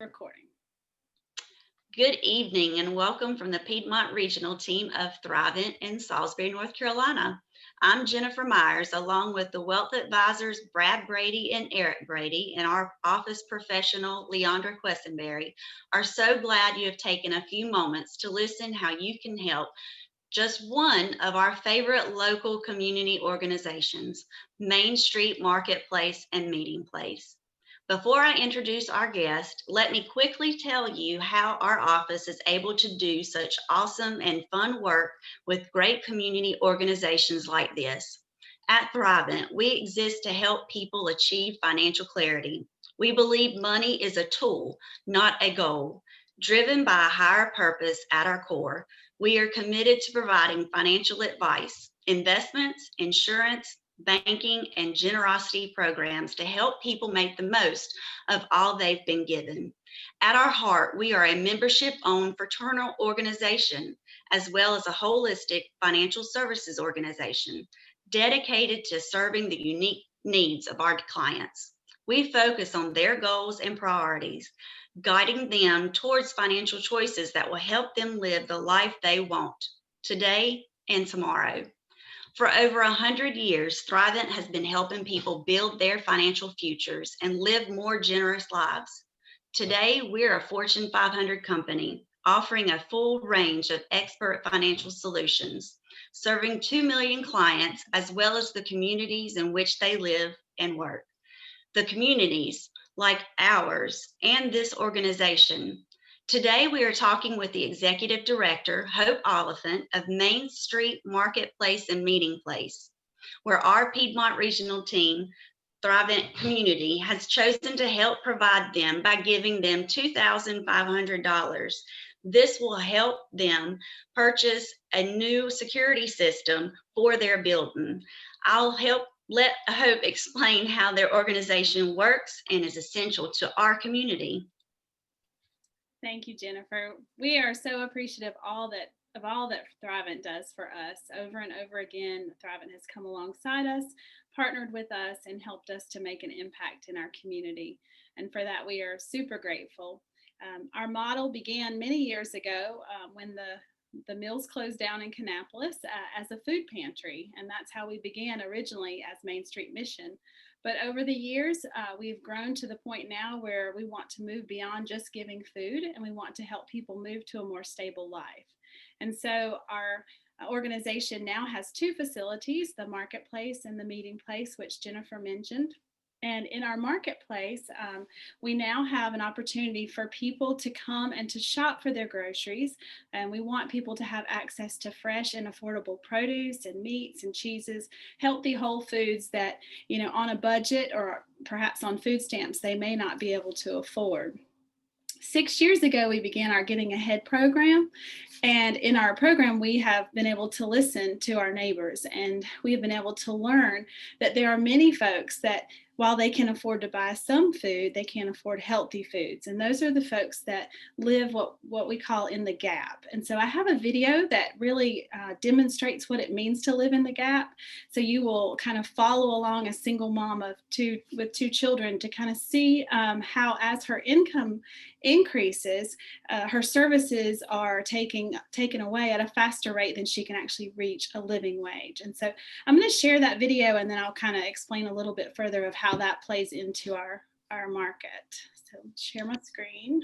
recording. Good evening and welcome from the Piedmont Regional Team of Thrivent in Salisbury, North Carolina. I'm Jennifer Myers, along with the Wealth Advisors Brad Brady and Eric Brady, and our office professional Leandra Questenberry, are so glad you have taken a few moments to listen how you can help just one of our favorite local community organizations, Main Street Marketplace and Meeting Place. Before I introduce our guest, let me quickly tell you how our office is able to do such awesome and fun work with great community organizations like this. At Thrivent, we exist to help people achieve financial clarity. We believe money is a tool, not a goal. Driven by a higher purpose at our core, we are committed to providing financial advice, investments, insurance, banking, and generosity programs to help people make the most of all they've been given. At our heart, we are a membership-owned fraternal organization, as well as a holistic financial services organization dedicated to serving the unique needs of our clients. We focus on their goals and priorities, guiding them towards financial choices that will help them live the life they want today and tomorrow. For over 100 years, Thrivent has been helping people build their financial futures and live more generous lives. Today, we're a Fortune 500 company offering a full range of expert financial solutions, serving 2 million clients as well as the communities in which they live and work. The communities like ours and this organization. Today, we are talking with the Executive Director, Hope Oliphant of Main Street Marketplace and Meeting Place, where our Piedmont Regional Team, Thrivent Community, has chosen to help provide them by giving them $2,500. This will help them purchase a new security system for their building. Let Hope explain how their organization works and is essential to our community. Thank you, Jennifer. We are so appreciative of all that Thrivent does for us. Over and over again, Thrivent has come alongside us, partnered with us, and helped us to make an impact in our community. And for that, we are super grateful. Our model began many years ago when the mills closed down in Kannapolis as a food pantry, and that's how we began originally as Main Street Mission. But over the years, we've grown to the point now where we want to move beyond just giving food, and we want to help people move to a more stable life. And so our organization now has two facilities, the Marketplace and the Meeting Place, which Jennifer mentioned. And in our marketplace, we now have an opportunity for people to come and to shop for their groceries. And we want people to have access to fresh and affordable produce and meats and cheeses, healthy whole foods that, on a budget or perhaps on food stamps, they may not be able to afford. 6 years ago, we began our Getting Ahead program. And in our program, we have been able to listen to our neighbors, and we have been able to learn that there are many folks that while they can afford to buy some food, they can't afford healthy foods. And those are the folks that live what we call in the gap. And so I have a video that really demonstrates what it means to live in the gap. So you will kind of follow along a single mom with two children to kind of see how as her income increases, her services are taken away at a faster rate than she can actually reach a living wage. And so I'm going to share that video, and then I'll kind of explain a little bit further of how that plays into our market. So share my screen.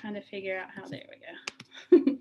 Trying to figure out how, there we go.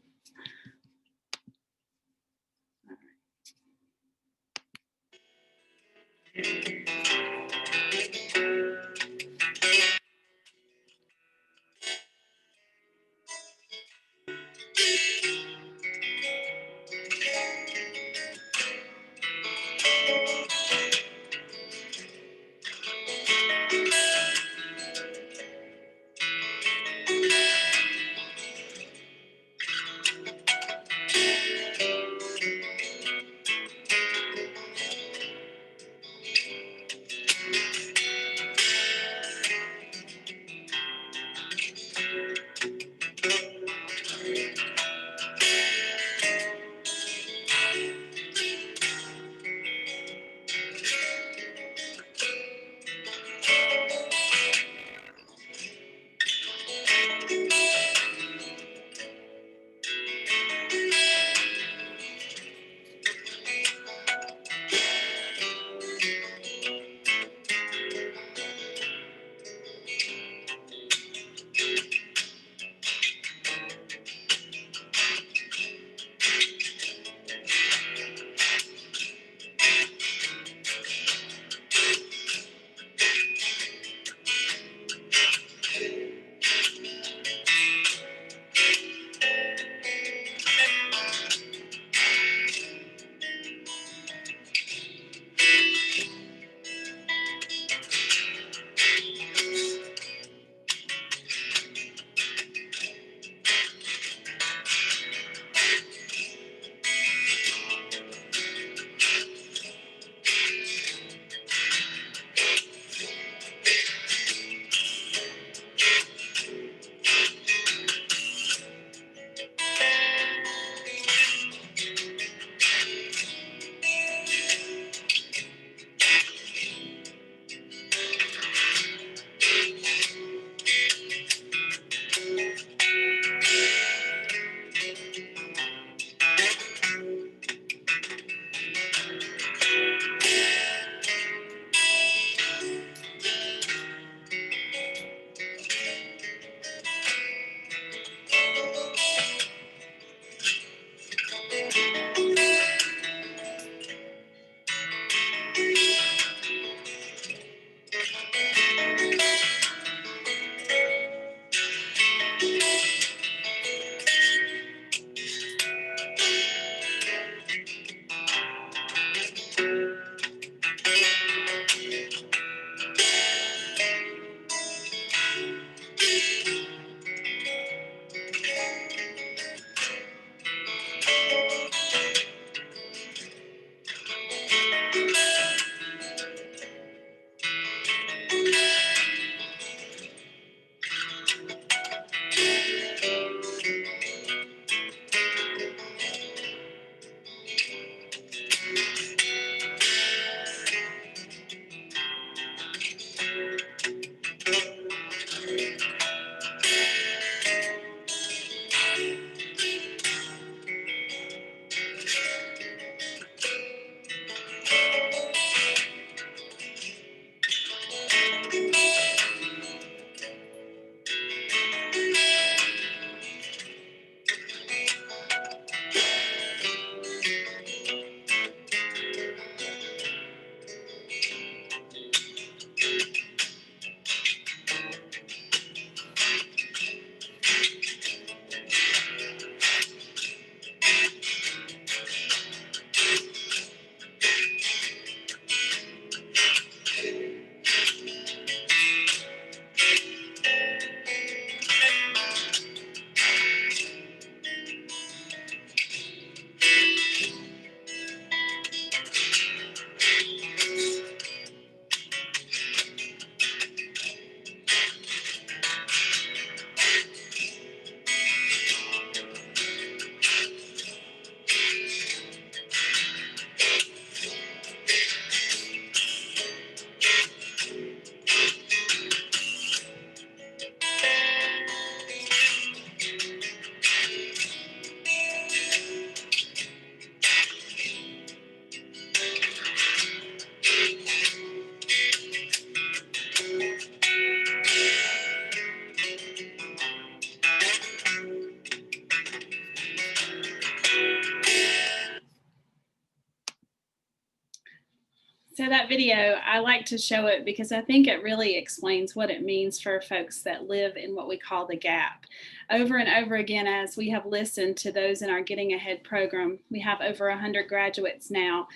So that video, I like to show it because I think it really explains what it means for folks that live in what we call the gap. Over and over again, as we have listened to those in our Getting Ahead program, we have over 100 graduates now.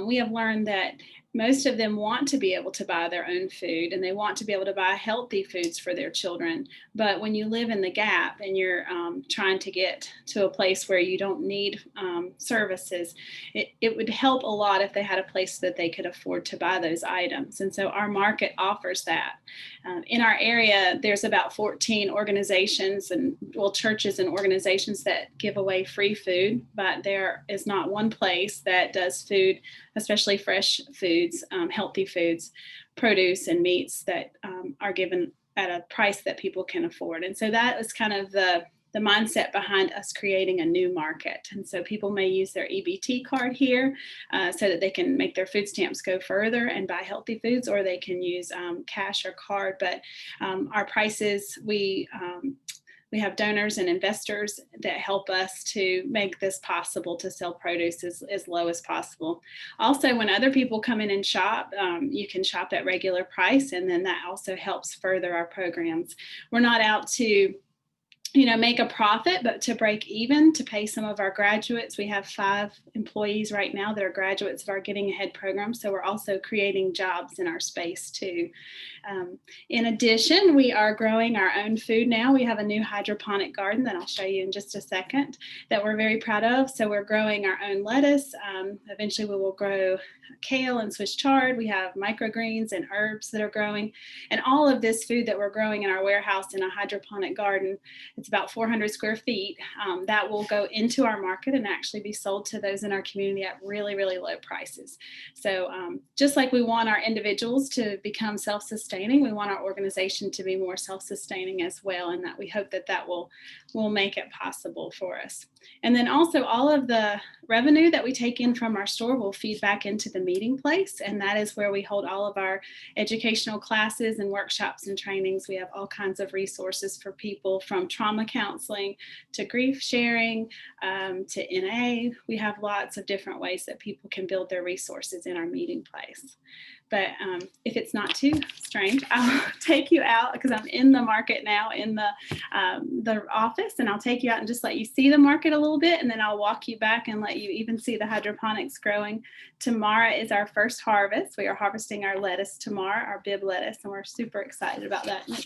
We have learned that most of them want to be able to buy their own food and they want to be able to buy healthy foods for their children. But when you live in the gap and you're trying to get to a place where you don't need services, it would help a lot if they had a place that they could afford to buy those items. And so our market offers that. In our area, there's about 14 organizations and churches and organizations that give away free food, but there is not one place that does food, especially fresh foods, healthy foods, produce and meats that are given at a price that people can afford. And so that is kind of the mindset behind us creating a new market. And so people may use their EBT card here so that they can make their food stamps go further and buy healthy foods, or they can use cash or card. But our prices, we have donors and investors that help us to make this possible, to sell produce as low as possible. Also, when other people come in and shop, you can shop at regular price, and then that also helps further our programs. We're not out to make a profit, but to break even, to pay some of our graduates. We have 5 employees right now that are graduates of our Getting Ahead program. So we're also creating jobs in our space too. In addition, we are growing our own food now. We have a new hydroponic garden that I'll show you in just a second that we're very proud of. So we're growing our own lettuce. Eventually we will grow kale and Swiss chard. We have microgreens and herbs that are growing. And all of this food that we're growing in our warehouse in a hydroponic garden, it's about 400 square feet, that will go into our market and actually be sold to those in our community at really, really low prices. So just like we want our individuals to become self-sustaining, we want our organization to be more self-sustaining as well, and that we hope that will make it possible for us. And then also all of the revenue that we take in from our store will feed back into the meeting place, and that is where we hold all of our educational classes and workshops and trainings. We have all kinds of resources for people, from trauma counseling to grief sharing to NA. We have lots of different ways that people can build their resources in our meeting place. But if it's not too strange, I'll take you out, because I'm in the market now in the office, and I'll take you out and just let you see the market a little bit, and then I'll walk you back and let you even see the hydroponics growing. Tomorrow is our first harvest. We are harvesting our lettuce tomorrow, our bib lettuce, and we're super excited about that. And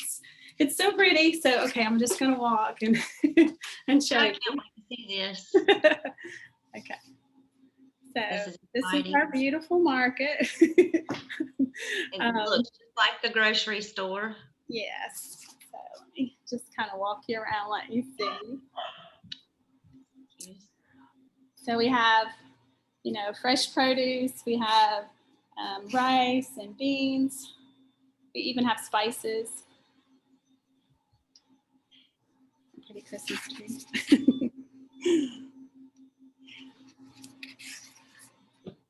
it's so pretty. So, okay, I'm just going to walk and, and show you. I can't wait to see this. Okay. So this is our beautiful market. It looks just like the grocery store. Yes. So let me just kind of walk you around, let you see. So we have, fresh produce. We have rice and beans. We even have spices. Pretty Christmas tree.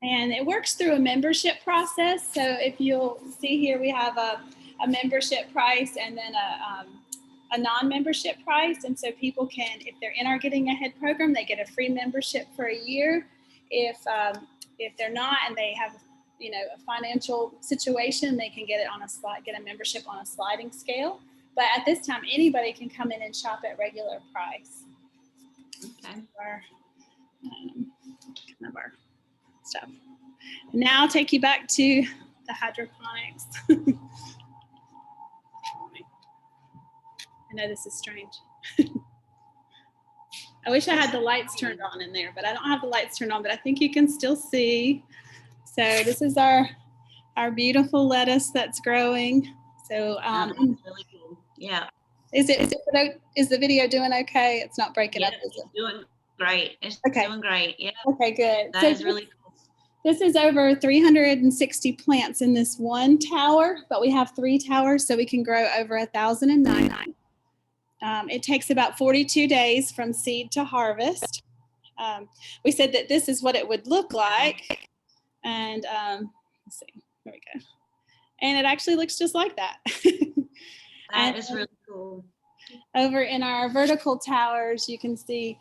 And it works through a membership process. So if you'll see here, we have a membership price and then a non-membership price. And so people can, if they're in our Getting Ahead program, they get a free membership for a year. If they're not and they have a financial situation, they can get a membership on a sliding scale. But at this time, anybody can come in and shop at regular price. Okay. Kind of our stuff. Now I'll take you back to the hydroponics. I know this is strange. I wish I had the lights turned on in there, but I don't have the lights turned on, but I think you can still see. So this is our beautiful lettuce that's growing. So that's really cool. Yeah. Is the video doing okay? It's not breaking up, is it? It's doing great. It's doing great. Yeah. Okay, good. That is really cool. This is over 360 plants in this one tower, but we have 3 towers, so we can grow over 1,009. It takes about 42 days from seed to harvest. We said that this is what it would look like. And let's see, there we go. And it actually looks just like that. That is really cool. Over in our vertical towers, you can see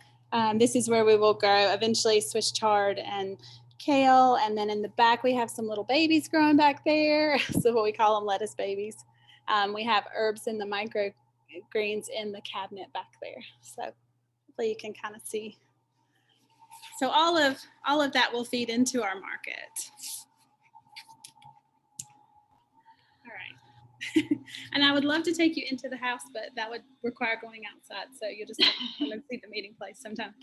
this is where we will grow eventually Swiss chard and kale, and then in the back we have some little babies growing back there. So what we call them lettuce babies. We have herbs in the microgreens in the cabinet back there. So hopefully you can kind of see. So all of that will feed into our market. All right. And I would love to take you into the house, but that would require going outside. So you'll just have to come and see the meeting place sometime.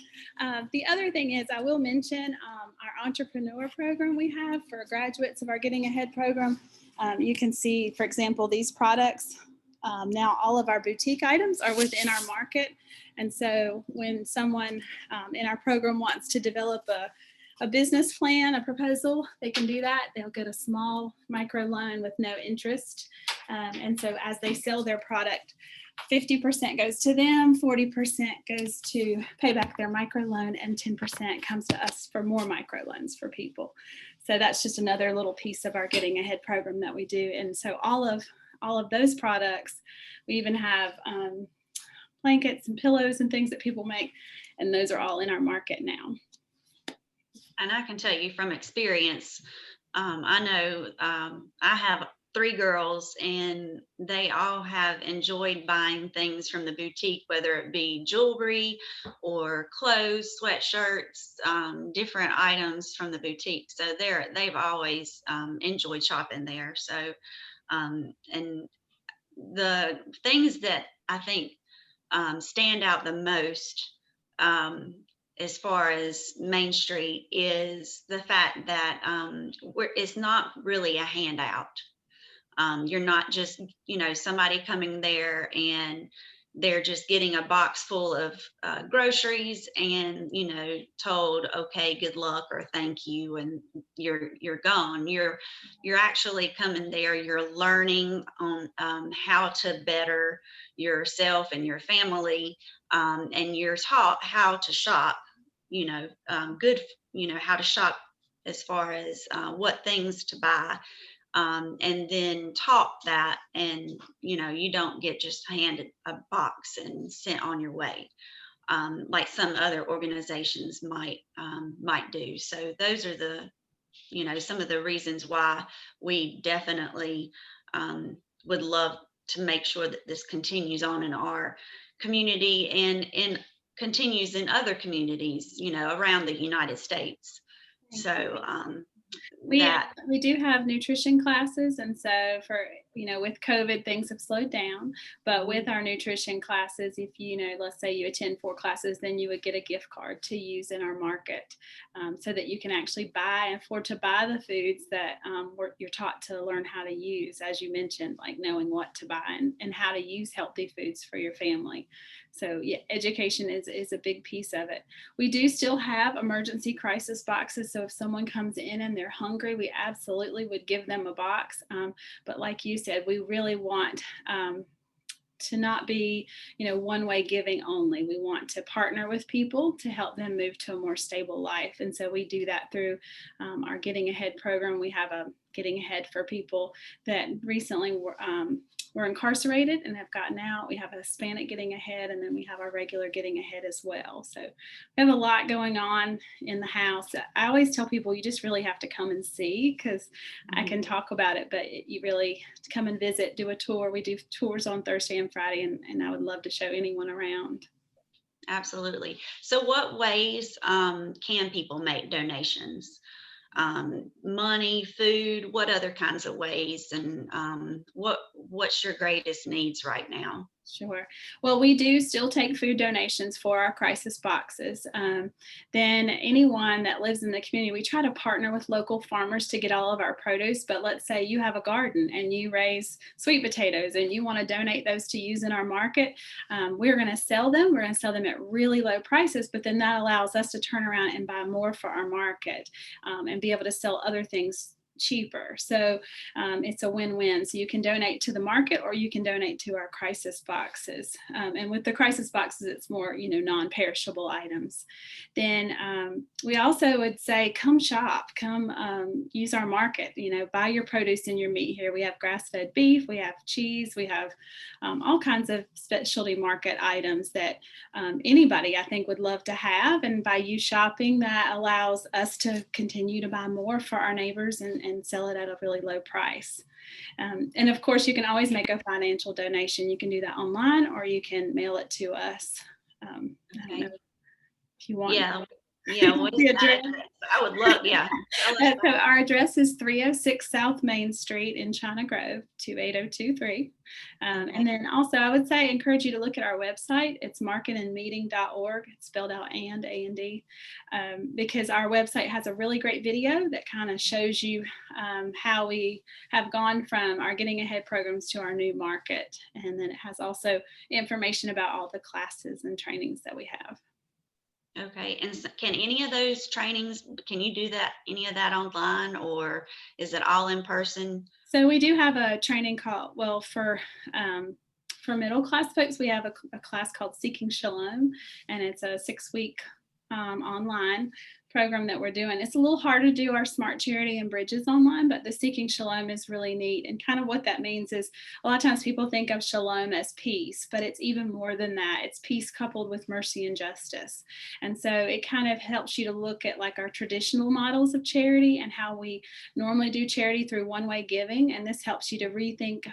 The other thing is I will mention our entrepreneur program we have for graduates of our Getting Ahead program. You can see, for example, these products. Now all of our boutique items are within our market. And so when someone in our program wants to develop a business plan, a proposal, they can do that. They'll get a small micro loan with no interest. And so as they sell their product, 50% goes to them, 40% goes to pay back their micro loan, and 10% comes to us for more micro loans for people. So that's just another little piece of our Getting Ahead program that we do. And so all of those products, we even have blankets and pillows and things that people make, and those are all in our market now. And I can tell you from experience, I know I have 3 girls, and they all have enjoyed buying things from the boutique, whether it be jewelry or clothes, sweatshirts, different items from the boutique. So they've always enjoyed shopping there. So, and the things that I think stand out the most as far as Main Street is the fact that it's not really a handout. You're not just, somebody coming there and they're just getting a box full of groceries and, told, okay, good luck or thank you, and you're gone. You're actually coming there. You're learning on how to better yourself and your family, and you're taught how to shop. Good. How to shop as far as what things to buy. And then taught that, and you don't get just handed a box and sent on your way, like some other organizations might do. So those are the some of the reasons why we definitely would love to make sure that this continues on in our community and continues in other communities around the United States. So we do have nutrition classes, and so for with COVID things have slowed down, but with our nutrition classes, if let's say you attend 4 classes, then you would get a gift card to use in our market, so that you can actually afford to buy the foods that you're taught to learn how to use, as you mentioned, like knowing what to buy and how to use healthy foods for your family. So yeah, education is a big piece of it. We do still have emergency crisis boxes. So if someone comes in and they're hungry, we absolutely would give them a box. But like you said, we really want to not be, one-way giving only. We want to partner with people to help them move to a more stable life. And so we do that through our Getting Ahead program. We have a Getting Ahead for people that recently were incarcerated and have gotten out. We have a Hispanic Getting Ahead, and then we have our regular Getting Ahead as well. So we have a lot going on in the house. I always tell people you just really have to come and see, because I can talk about it, but you really come and visit, do a tour. We do tours on Thursday and Friday, and I would love to show anyone around. Absolutely. So what ways can people make donations? Money, food, what other kinds of ways, and what's your greatest needs right now? Sure. Well, we do still take food donations for our crisis boxes. Then anyone that lives in the community, we try to partner with local farmers to get all of our produce. But let's say you have a garden and you raise sweet potatoes and you want to donate those to use in our market. We're going to sell them. We're going to sell them at really low prices, but then that allows us to turn around and buy more for our market, and be able to sell other things cheaper. So it's a win-win. So you can donate to the market or you can donate to our crisis boxes. And with the crisis boxes, it's more, non-perishable items. Then we also would say, come shop, come use our market, buy your produce and your meat here. We have grass-fed beef, we have cheese, we have all kinds of specialty market items that anybody I think would love to have. And by you shopping, that allows us to continue to buy more for our neighbors and sell it at a really low price. And of course, you can always make a financial donation. You can do that online or you can mail it to us. I don't know if you want. Yeah, what is the that address? address? I would love, yeah. So our address is 306 South Main Street in China Grove, 28023. And then also I would say encourage you to look at our website. It's marketandmeeting.org. It's spelled out A&D, because our website has a really great video that kind of shows you how we have gone from our Getting Ahead programs to our new market. And then it has also information about all the classes and trainings that we have. Okay, and can any of those trainings, can you do that, any of that online, or is it all in person? So we do have a training called, for middle class folks, we have a class called Seeking Shalom, and it's a 6-week online program that we're doing. It's a little hard to do our Smart Charity and Bridges online, but the Seeking Shalom is really neat. And kind of what that means is a lot of times people think of shalom as peace, but it's even more than that. It's peace coupled with mercy and justice. And so it kind of helps you to look at like our traditional models of charity and how we normally do charity through one-way giving. And this helps you to rethink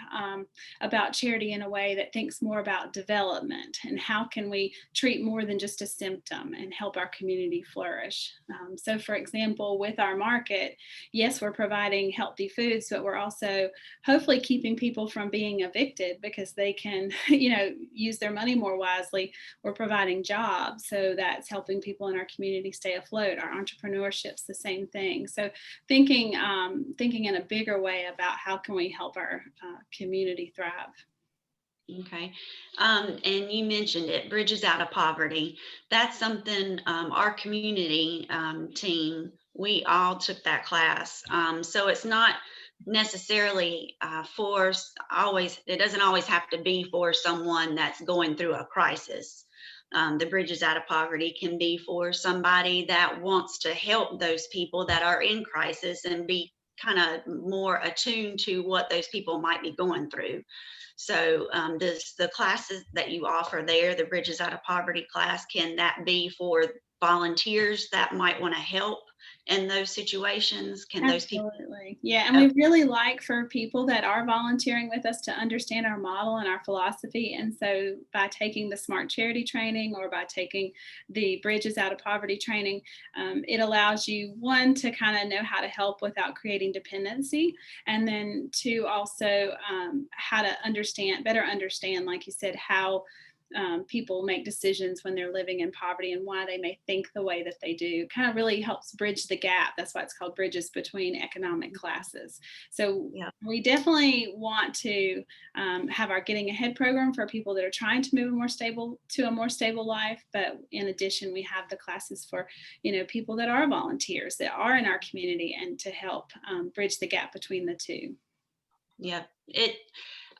about charity in a way that thinks more about development and how can we treat more than just a symptom and help our community flourish. So for example, with our market, yes, we're providing healthy foods, but we're also hopefully keeping people from being evicted because they can, use their money more wisely. We're providing jobs. So that's helping people in our community stay afloat. Our entrepreneurship's the same thing. So thinking in a bigger way about how can we help our community thrive. Okay. And you mentioned it, Bridges Out of Poverty. That's something our community team, we all took that class. So it's not necessarily it doesn't always have to be for someone that's going through a crisis. The Bridges Out of Poverty can be for somebody that wants to help those people that are in crisis and be kind of more attuned to what those people might be going through. So the classes that you offer there, the Bridges Out of Poverty class, can that be for volunteers that might want to help in those situations? Can those people? Absolutely. Yeah. And we really like for people that are volunteering with us to understand our model and our philosophy. And so by taking the Smart Charity training or by taking the Bridges Out of Poverty training, it allows you, one, to kind of know how to help without creating dependency. And then two, also how to better understand, like you said, how people make decisions when they're living in poverty and why they may think the way that they do. Kind of really helps bridge the gap. That's why it's called Bridges Between Economic Classes. So we definitely want to have our Getting Ahead program for people that are trying to move to a more stable life. But in addition, we have the classes for, people that are volunteers that are in our community and to help bridge the gap between the two. Yeah,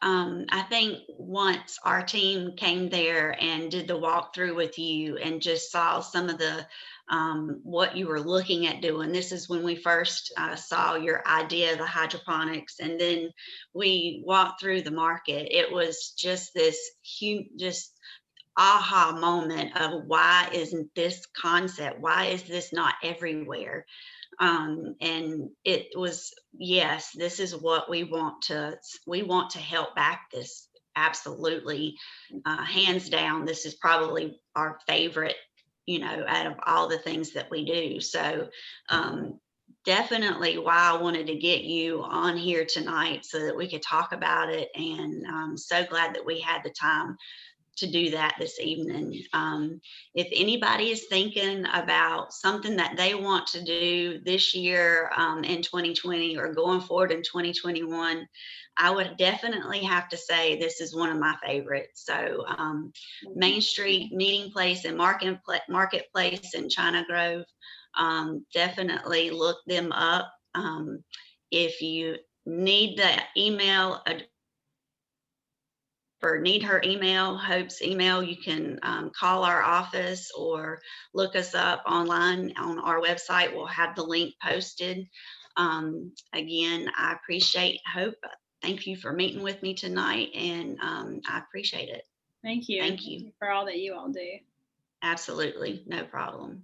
I think once our team came there and did the walkthrough with you and just saw some of the what you were looking at doing. This is when we first saw your idea of the hydroponics, and then we walked through the market. It was just this huge, just aha moment of why isn't this concept? Why is this not everywhere? And it was, yes, this is what we want to help back this. Absolutely. Hands down, this is probably our favorite, out of all the things that we do. So definitely why I wanted to get you on here tonight so that we could talk about it. And I'm so glad that we had the time to do that this evening. If anybody is thinking about something that they want to do this year in 2020 or going forward in 2021, I would definitely have to say this is one of my favorites. So Main Street Meeting Place and Marketplace in China Grove, definitely look them up. If you need the email or need her email, Hope's email, you can call our office or look us up online on our website. We'll have the link posted. Again, I appreciate Hope. Thank you for meeting with me tonight, and I appreciate it. Thank you. Thank Thank you. you for all that you all do. Absolutely. No problem.